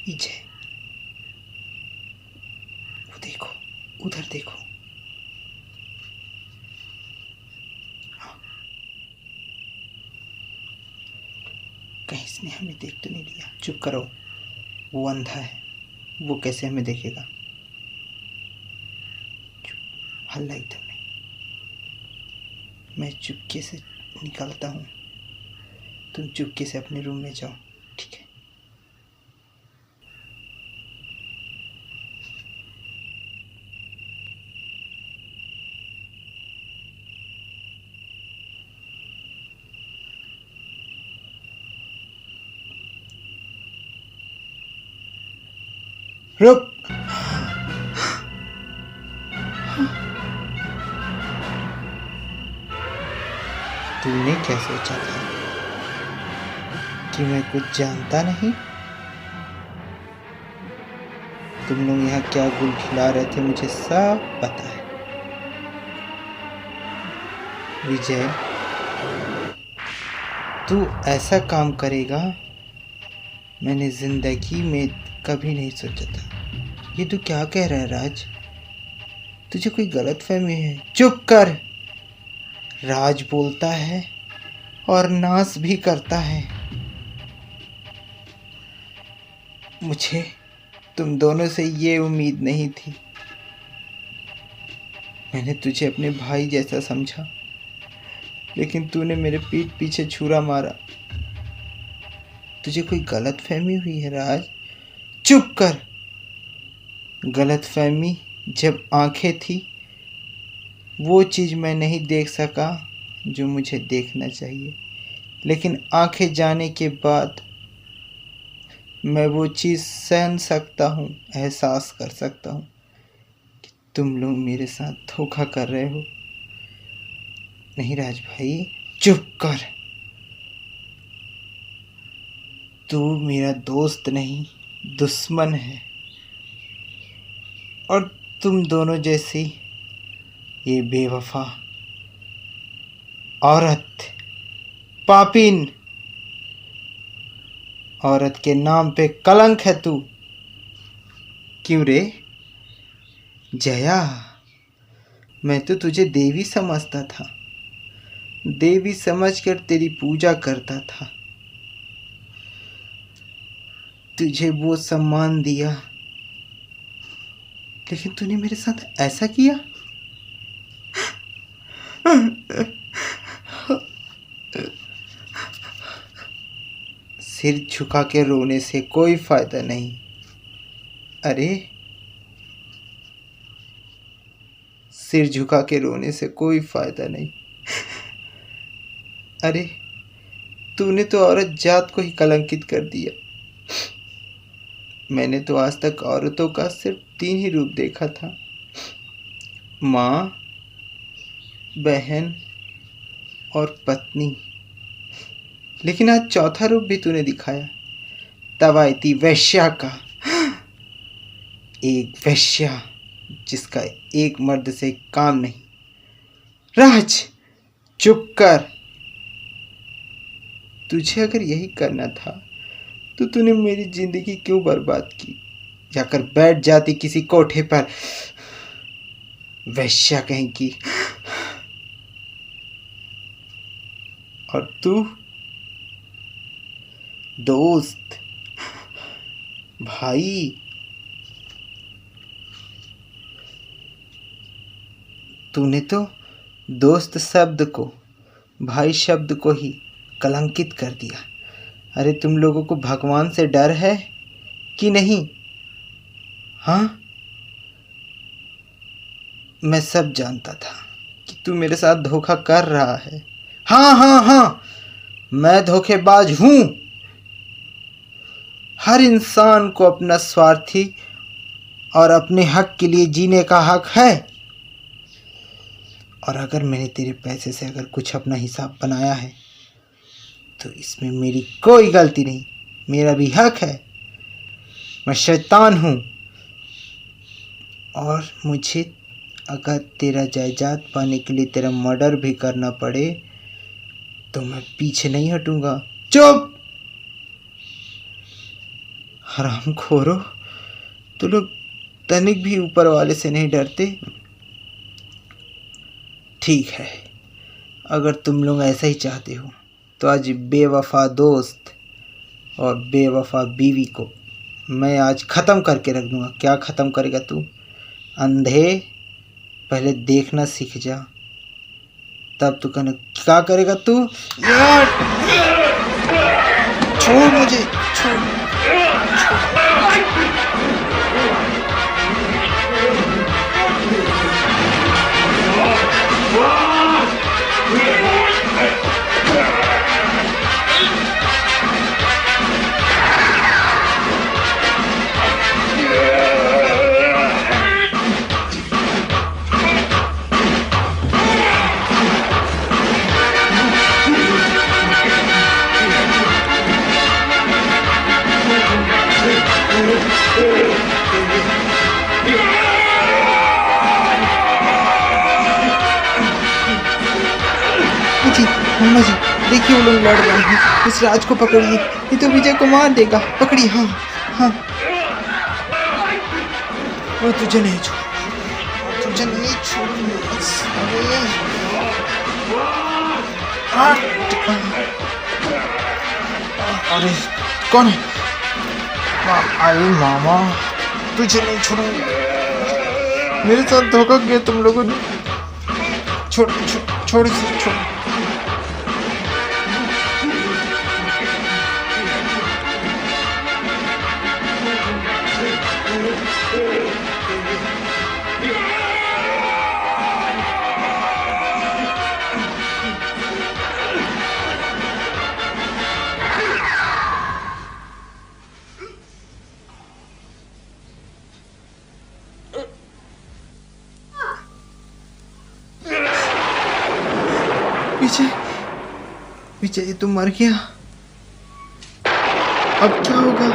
विजय, वो देखो, उधर देखो। हाँ। कहीं इसने हमें देख तो नहीं लिया? चुप करो, वो अंधा है, वो कैसे हमें देखेगा? हल्ला इधर नहीं। मैं चुपके से निकलता हूँ, तुम चुपके से अपने रूम में जाओ, ठीक है? रुक। तूने क्या सोचा था कि मैं कुछ जानता नहीं? तुम लोग यहाँ क्या गुल खिला रहे थे मुझे सब पता है। विजय, तू ऐसा काम करेगा मैंने जिंदगी में कभी नहीं सोचा था। ये तू क्या कह रहा है राज? तुझे कोई गलतफहमी है? चुप कर। राज बोलता है और नाश भी करता है। मुझे तुम दोनों से ये उम्मीद नहीं थी। मैंने तुझे अपने भाई जैसा समझा, लेकिन तूने मेरे पीठ पीछे छुरा मारा। तुझे कोई गलतफहमी हुई है राज? चुप कर। गलतफहमी जब आंखें थी, वो चीज़ मैं नहीं देख सका जो मुझे देखना चाहिए, लेकिन आंखें जाने के बाद मैं वो चीज़ सहन सकता हूँ, एहसास कर सकता हूँ कि तुम लोग मेरे साथ धोखा कर रहे हो। नहीं राज भाई, चुप कर। तू मेरा दोस्त नहीं, दुश्मन है। और तुम दोनों जैसी ये बेवफा औरत, पापिन औरत के नाम पे कलंक है तू। क्यों रे जया? मैं तो तुझे देवी समझता था, देवी समझकर तेरी पूजा करता था, तुझे वो सम्मान दिया, लेकिन तूने मेरे साथ ऐसा किया। सिर झुका के रोने से कोई फायदा नहीं। अरे, सिर झुका के रोने से कोई फायदा नहीं। अरे, तूने तो औरत जात को ही कलंकित कर दिया। मैंने तो आज तक औरतों का सिर्फ 3 ही रूप देखा था, माँ, बहन और पत्नी, लेकिन आज चौथा रूप भी तूने दिखाया, तवायती वैश्या का। एक वैश्या जिसका एक मर्द से काम नहीं। राज, चुप कर। तुझे अगर यही करना था तो तूने मेरी जिंदगी क्यों बर्बाद की? जाकर बैठ जाती किसी कोठे पर, वैश्या कहीं की। और तू दोस्त, भाई, तूने तो दोस्त शब्द को, भाई शब्द को ही कलंकित कर दिया। अरे, तुम लोगों को भगवान से डर है कि नहीं? हाँ, मैं सब जानता था कि तू मेरे साथ धोखा कर रहा है। हाँ हाँ हाँ, मैं धोखेबाज हूँ। हर इंसान को अपना स्वार्थी और अपने हक के लिए जीने का हक है। और अगर मैंने तेरे पैसे से अगर कुछ अपना हिसाब बनाया है तो इसमें मेरी कोई गलती नहीं, मेरा भी हक है। मैं शैतान हूँ और मुझे अगर तेरा जायदाद पाने के लिए तेरा मर्डर भी करना पड़े तो मैं पीछे नहीं हटूंगा। चुप! हरामखोरो, तो लोग तनिक भी ऊपर वाले से नहीं डरते। ठीक है, अगर तुम लोग ऐसा ही चाहते हो तो आज बेवफा दोस्त और बेवफा बीवी को मैं आज ख़त्म करके रख दूंगा। क्या ख़त्म करेगा तू? अंधे, पहले देखना सीख जा, तब तू कहना क्या करेगा तू। यार छोड़ मुझे, छोड़। मामा जी, देखिए वो लोग लड़ रहे हैं। इस राज को पकड़िए, ये तो विजय को मार देगा। पकड़िए। हाँ हाँ, वो तुझे नहीं छोड़, तुझे नहीं छोड़ूंगा। अरे कौन है? अरे मामा, तुझे नहीं छोड़ूंगा। मेरे साथ धोखा किया तुम लोगों ने। छोड़ छोड़ छोड़ छोड़। विजय, विजय तू मर गया। अब क्या होगा?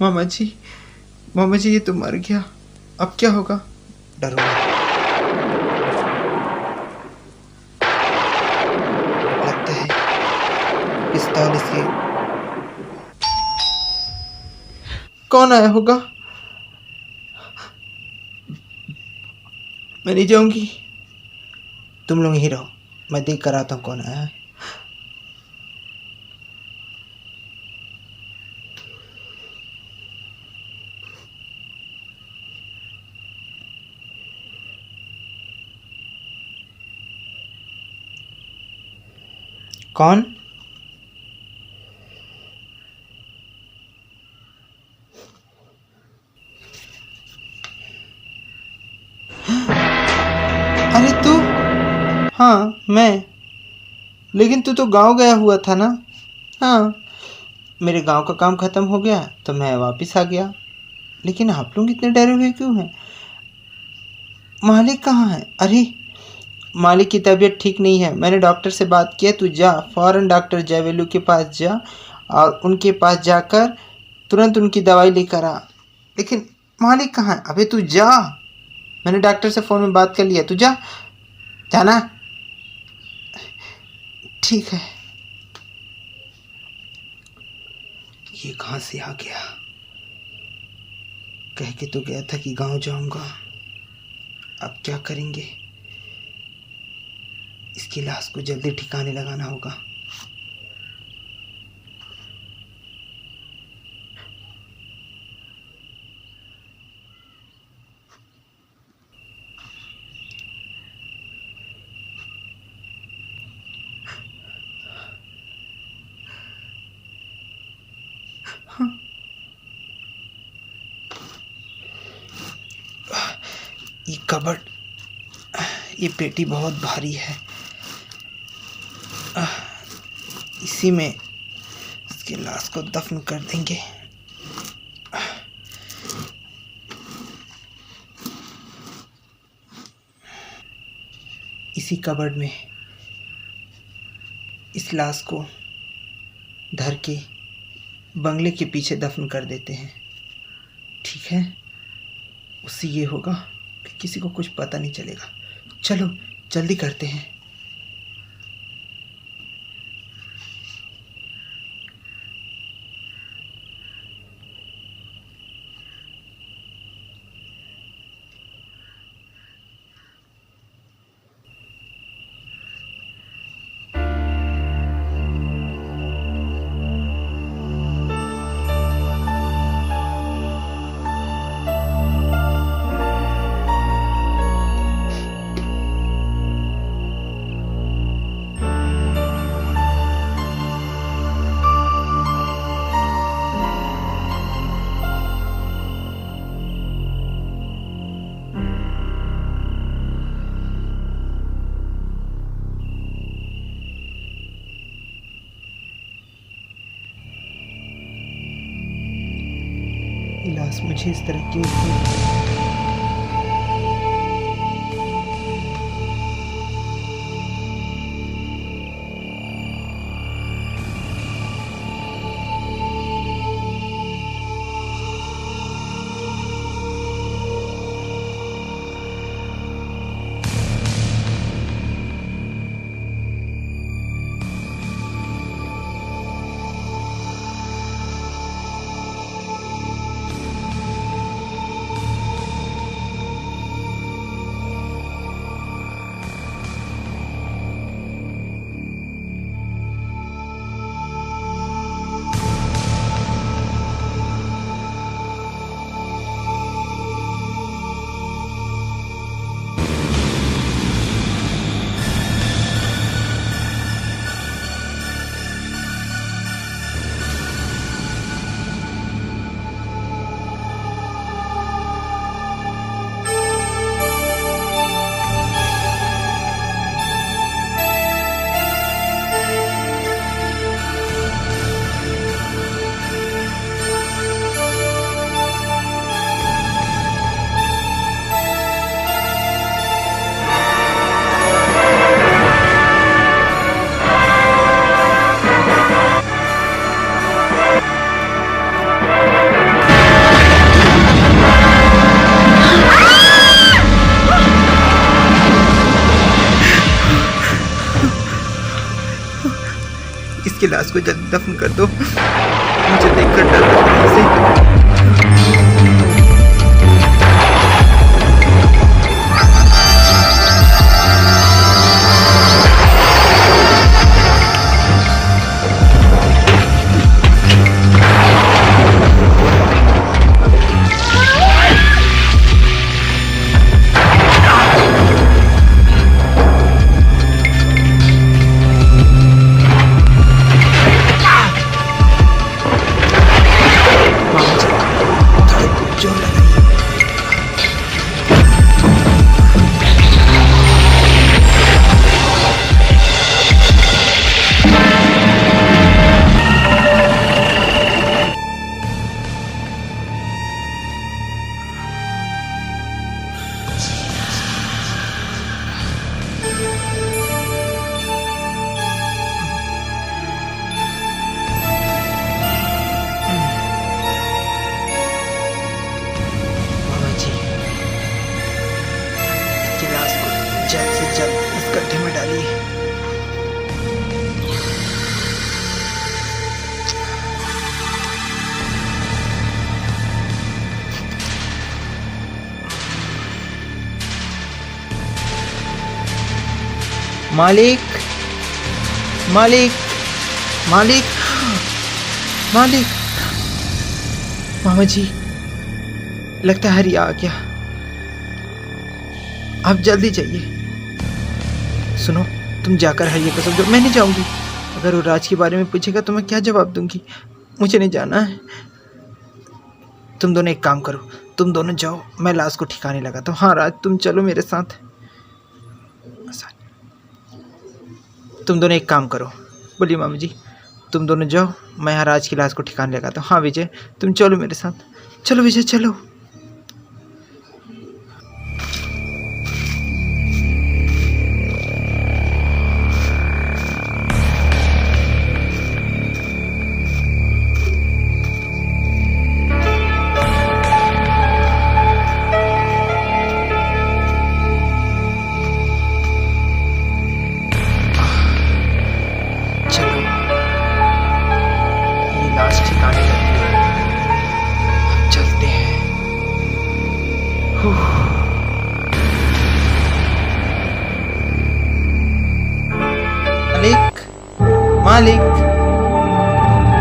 मामा जी, मामा जी, ये तो मर गया। अब क्या होगा? डरो मत। लगता है पिस्तौल इसके। कौन आया होगा? मैं नहीं जाऊंगी, तुम लोग यहीं रहो, मैं देख कर आता हूँ कौन आया है। कौन? अरे तू? हाँ मैं। लेकिन तू तो गांव गया हुआ था ना? हाँ, मेरे गांव का काम ख़त्म हो गया तो मैं वापस आ गया। लेकिन आप लोग इतने डरे हुए क्यों हैं? मालिक कहाँ है? अरे मालिक की तबीयत ठीक नहीं है, मैंने डॉक्टर से बात किया। तू जा, फ़ौरन डॉक्टर जयवेलू के पास जा और उनके पास जाकर तुरंत उनकी दवाई लेकर आ। लेकिन मालिक कहाँ है? अबे तू जा, मैंने डॉक्टर से फ़ोन में बात कर लिया। तू जा, जाना। ठीक है। ये कहाँ से आ गया? कह के तो गया था कि गांव जाऊंगा। अब क्या करेंगे? इसकी लाश को जल्दी ठिकाने लगाना होगा। ये कबर्ड, ये पेटी बहुत भारी है। इसी में इसके लाश को दफन कर देंगे। इसी कबर्ड में इस लाश को धर के बंगले के पीछे दफन कर देते हैं। ठीक है, उससे ये होगा कि किसी को कुछ पता नहीं चलेगा। चलो जल्दी करते हैं। ये लाश मुझे इस तरह क्यों घूर रहा है? इसकी लाश को जल्दी दफन कर दो, मुझे देखकर डर लग रहा है। सही करो। जल्द से जल्द इस गड्ढे में डालिए। मालिक, मालिक, मालिक, मालिक, मामा जी, लगता है हरिया आ गया। आप जल्दी जाइए। सुनो, तुम जाकर हरिया को समझो, मैं नहीं जाऊंगी। अगर वो राज के बारे में पूछेगा तो मैं क्या जवाब दूंगी? मुझे नहीं जाना है। तुम दोनों एक काम करो, तुम दोनों जाओ, मैं लाश को ठिकाने लगाता हूँ। हाँ राज, तुम चलो मेरे साथ। तुम दोनों एक काम करो। बोलिए मामा जी। तुम दोनों जाओ, मैं यहाँ राज की लाश को ठिकाने लगाता हूँ। हाँ विजय, तुम चलो मेरे साथ। चलो विजय, चलो। मालिक, मालिक,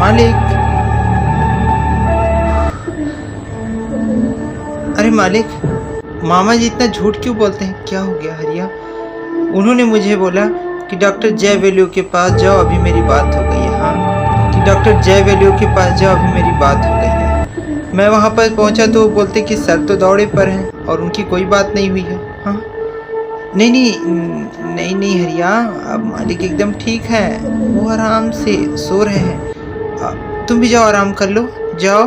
मालिक, अरे मालिक, मामा जी इतना झूठ क्यों बोलते हैं? क्या हो गया हरिया? उन्होंने मुझे बोला कि डॉक्टर जय वैल्यू के पास जाओ, अभी मेरी बात हो गई है। हाँ, कि डॉक्टर जय वैल्यू के पास जाओ, अभी मेरी बात हो गई है। मैं वहाँ पर पहुँचा तो वो बोलते कि सर तो दौड़े पर हैं और उनकी कोई बात नहीं हुई है। हाँ, नहीं नहीं नहीं नहीं हरिया, अब मालिक एकदम ठीक है, वो आराम से सो रहे हैं। तुम भी जाओ, आराम कर लो, जाओ।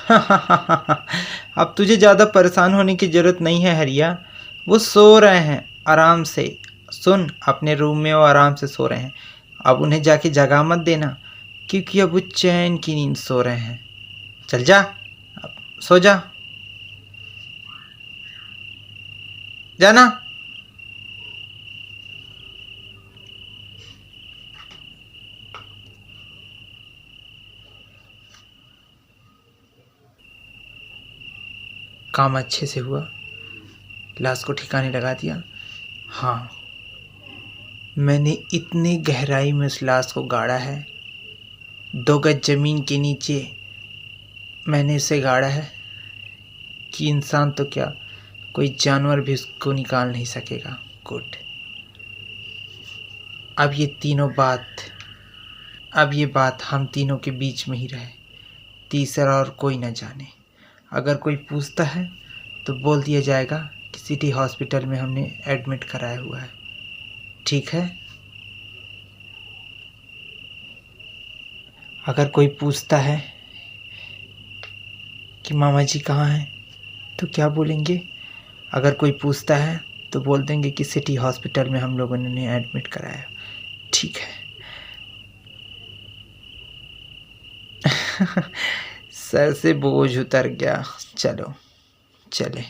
अब तुझे ज़्यादा परेशान होने की ज़रूरत नहीं है हरिया। वो सो रहे हैं आराम से। सुन, अपने रूम में वो आराम से सो रहे हैं। अब उन्हें जाके जगा मत देना, क्योंकि अब वो चैन की नींद सो रहे हैं। चल जा, अब सो जा, जाना। काम अच्छे से हुआ, लाश को ठिकाने लगा दिया। हाँ, मैंने इतनी गहराई में उस लाश को गाड़ा है, 2 गज ज़मीन के नीचे मैंने उसे गाड़ा है कि इंसान तो क्या, कोई जानवर भी उसको निकाल नहीं सकेगा। गुड। अब ये बात हम तीनों के बीच में ही रहे, तीसरा और कोई न जाने। अगर कोई पूछता है तो बोल दिया जाएगा कि सिटी हॉस्पिटल में हमने एडमिट कराया हुआ है। ठीक है? अगर कोई पूछता है कि मामा जी कहाँ हैं, तो क्या बोलेंगे? अगर कोई पूछता है तो बोल देंगे कि सिटी हॉस्पिटल में हम लोगों ने एडमिट कराया। ठीक है। सर से बोझ उतर गया। चलो चले।